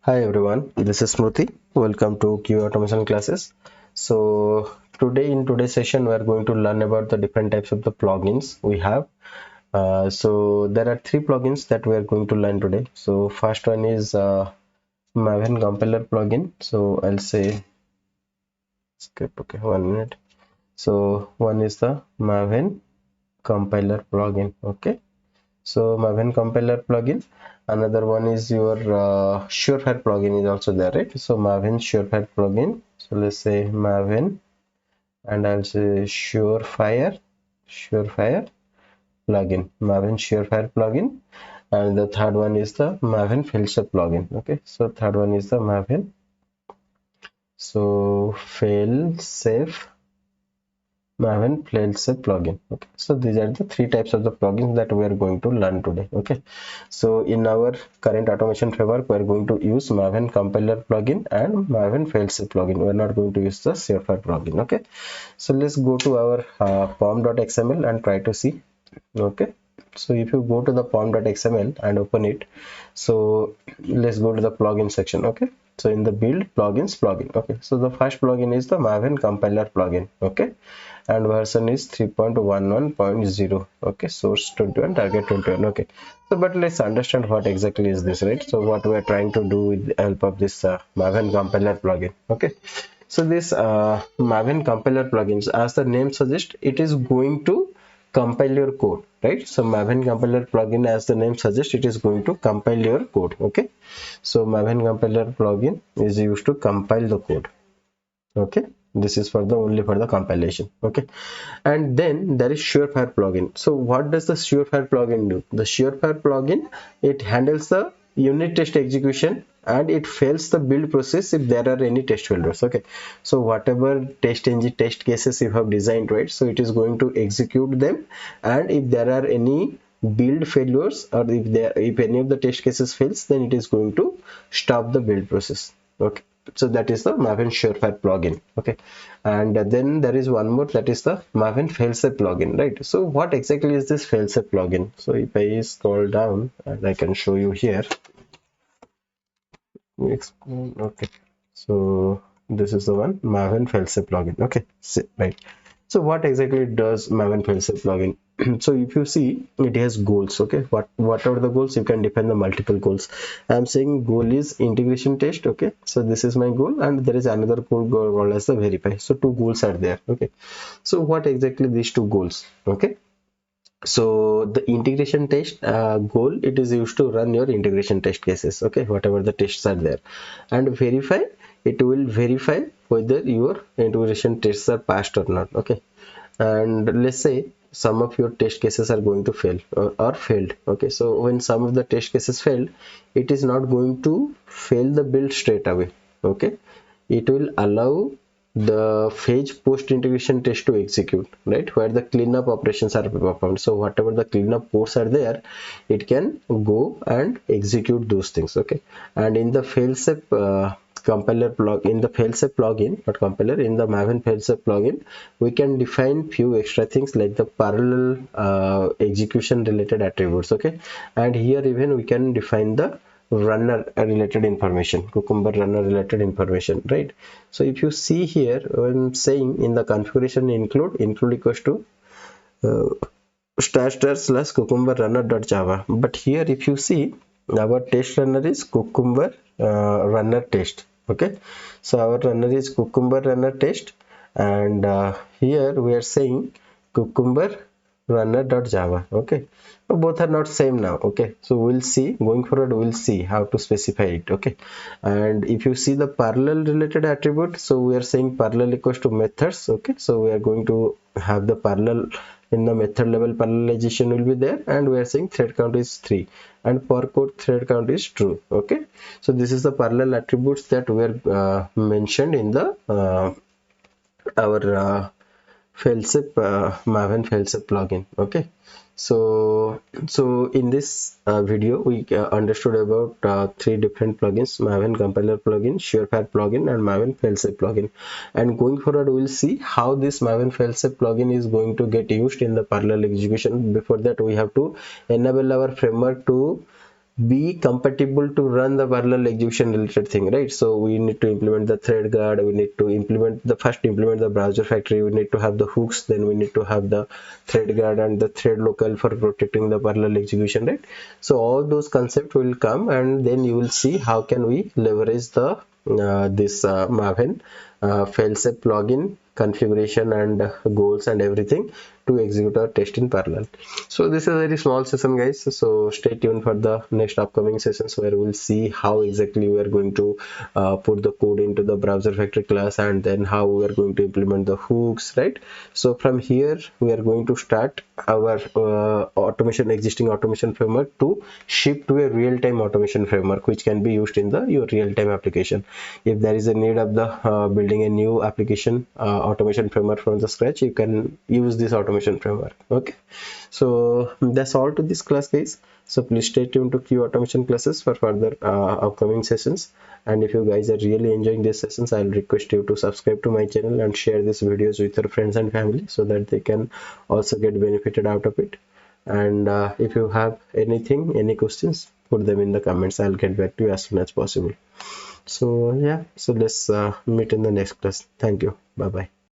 Hi everyone, this is Smruti. Welcome to Q automation classes. So in today's session we are going to learn about the different types of the plugins we have. So there are three plugins that we are going to learn today. So first one is Maven compiler plugin. So I'll say skip. Okay, 1 minute. So one is the Maven compiler plugin. Okay. So Maven compiler plugin. Another one is your surefire plugin is also there, right? So Maven surefire plugin. So let's say Maven, and I'll say surefire plugin, Maven surefire plugin. And the third one is the Maven failsafe plugin. Okay, so third one is the Maven so failsafe Maven failsafe plugin. Okay, so these are the three types of the plugins that we are going to learn today. Okay, so in our current automation framework, we are going to use Maven compiler plugin and Maven failsafe plugin. We are not going to use the surefire plugin. Okay, so let's go to our pom.xml and try to see. Okay, so if you go to the pom.xml and open it, so let's go to the plugin section. Okay, so in the build plugins plugin. Okay, so the first plugin is the Maven compiler plugin. Okay, and version is 3.11.0. okay, source 21, target 21. Okay, so but let's understand what exactly is this, right? So what we are trying to do with the help of this Maven compiler plugin. Okay, so this Maven compiler plugins, as the name suggests, it is going to compile your code, right? So Maven compiler plugin, as the name suggests, it is going to compile your code. Okay, so Maven compiler plugin is used to compile the code. Okay, this is for the only for the compilation. Okay, and then there is surefire plugin. So what does the surefire plugin do? The surefire plugin, it handles the unit test execution and it fails the build process if there are any test failures. Okay, so whatever test cases you have designed, right, so it is going to execute them, and if there are any build failures, or if any of the test cases fails, then it is going to stop the build process. Okay, so that is the Maven surefire plugin. Okay, and then there is one more, that is the Maven failsafe plugin, right? So what exactly is this failsafe plugin? So if I scroll down and I can show you here. Okay, so this is the one, Maven failsafe plugin. Okay, so, right. So what exactly does Maven failsafe plugin? So if you see, it has goals. Okay, what are the goals? You can define the multiple goals. I'm saying goal is integration test. Okay, so this is my goal, and there is another goal called as the verify. So two goals are there. Okay, so what exactly these two goals? Okay, so the integration test goal, it is used to run your integration test cases. Okay, whatever the tests are there. And verify, it will verify whether your integration tests are passed or not. Okay, and let's say some of your test cases are going to fail or failed. Okay, so when some of the test cases failed, it is not going to fail the build straight away. Okay, it will allow the fetch post integration test to execute, right, where the cleanup operations are performed. So whatever the cleanup ports are there, it can go and execute those things. Okay, and in the failsafe compiler plug, in the failsafe plugin, not compiler, in the Maven failsafe plugin, we can define few extra things like the parallel execution related attributes. Okay, and here even we can define the runner related information, cucumber runner related information, right? So if you see here, when saying in the configuration include equals to uh, // cucumber runner dot java, but here if you see, our test runner is cucumber runner test. Okay, so our runner is cucumber runner test, and here we are saying cucumber runner.java. Okay, so both are not same now. Okay, so we'll see going forward, we'll see how to specify it. Okay, and if you see the parallel related attribute, so we are saying parallel equals to methods. Okay, so we are going to have the parallel in the method level, parallelization will be there, and we are saying thread count is 3 and per code thread count is true. Okay, so this is the parallel attributes that were mentioned in the our failsafe Maven failsafe plugin. Okay, so in this video we understood about three different plugins: Maven compiler plugin, surefire plugin, and Maven failsafe plugin. And going forward, we'll see how this Maven failsafe plugin is going to get used in the parallel execution. Before that, we have to enable our framework to be compatible to run the parallel execution related thing, right? So we need to implement the thread guard, we need to implement the browser factory, we need to have the hooks, then we need to have the thread guard and the thread local for protecting the parallel execution, right? So all those concepts will come, and then you will see how can we leverage the this Maven failsafe plugin configuration and goals and everything to execute our test in parallel. So this is a very small session, guys, so stay tuned for the next upcoming sessions where we'll see how exactly we are going to put the code into the browser factory class, and then how we are going to implement the hooks, right? So from here we are going to start our existing automation framework to shift to a real-time automation framework which can be used in your real-time application. If there is a need of the building a new application automation framework from the scratch, you can use this automation framework. Okay, so that's all to this class, guys. So please stay tuned to QAutomation classes for further upcoming sessions. And if you guys are really enjoying these sessions, I'll request you to subscribe to my channel and share these videos with your friends and family so that they can also get benefited out of it. And if you have any questions, put them in the comments. I'll get back to you as soon as possible. So yeah, so let's meet in the next class. Thank you. Bye bye.